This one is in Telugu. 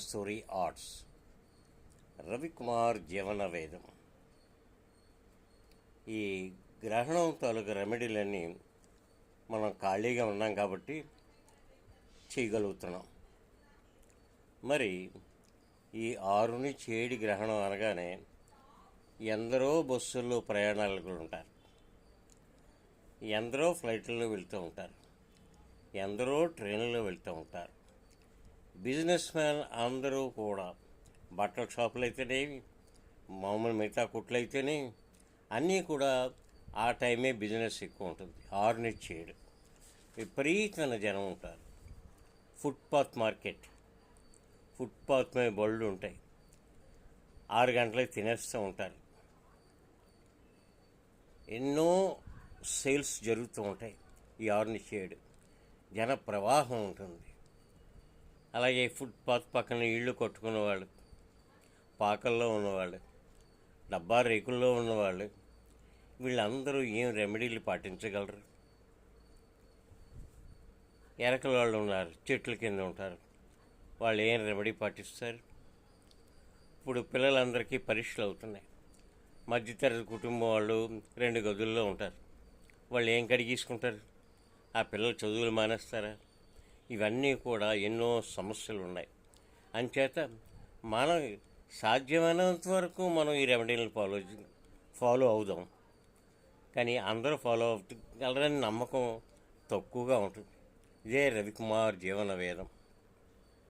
కస్తూరి ఆర్ట్స్ రవికుమార్ జీవన వేదం. ఈ గ్రహణం తాలూకు రెమెడీలన్నీ మనం ఖాళీగా ఉన్నాం కాబట్టి చేయగలుగుతున్నాం. మరి ఈ 6/7 గ్రహణం అనగానే ఎందరో బస్సుల్లో ప్రయాణాలు ఉంటారు, ఎందరో ఫ్లైట్లలో వెళ్తూ ఉంటారు, ఎందరో ట్రైన్లలో వెళ్తూ ఉంటారు. బిజినెస్ మ్యాన్ అందరూ కూడా బట్టల షాపులు అయితేనేవి, మామూలు మిగతా కుట్లు అయితేనే అన్నీ కూడా ఆ టైమే బిజినెస్ ఎక్కువ ఉంటుంది. 6/7 విపరీతమైన జనం ఉంటారు. ఫుట్పాత్ మార్కెట్, ఫుట్పాత్ మీద బళ్ళు ఉంటాయి. 6 గంటలకు తినేస్తూ ఉంటారు. ఎన్నో సేల్స్ జరుగుతూ ఉంటాయి. ఈ 6/7 జన ప్రవాహం ఉంటుంది. అలాగే ఫుట్పాత్ పక్కన ఇళ్ళు కొట్టుకున్నవాళ్ళు, పాకల్లో ఉన్నవాళ్ళు, డబ్బా రేకుల్లో ఉన్నవాళ్ళు, వీళ్ళందరూ ఏం రెమెడీలు పాటించగలరు? ఎరకల వాళ్ళు ఉన్నారు, చెట్ల కింద ఉంటారు, వాళ్ళు ఏం రెమెడీ పాటిస్తారు? ఇప్పుడు పిల్లలందరికీ పరీక్షలు అవుతున్నాయి. మధ్యతరగతి కుటుంబం వాళ్ళు 2 గదుల్లో ఉంటారు. వాళ్ళు ఏం కడిగేసుకుంటారు? ఆ పిల్లలు చదువులు మానేస్తారా? ఇవన్నీ కూడా ఎన్నో సమస్యలు ఉన్నాయి. అంచేత మనం సాధ్యమైనంత వరకు మనం ఈ రెమెడీలను ఫాలో అవుదాం. కానీ అందరూ ఫాలో అవ్వగలరని నమ్మకం తక్కువగా ఉంటుంది. ఇదే రవికుమార్ జీవన వేదం.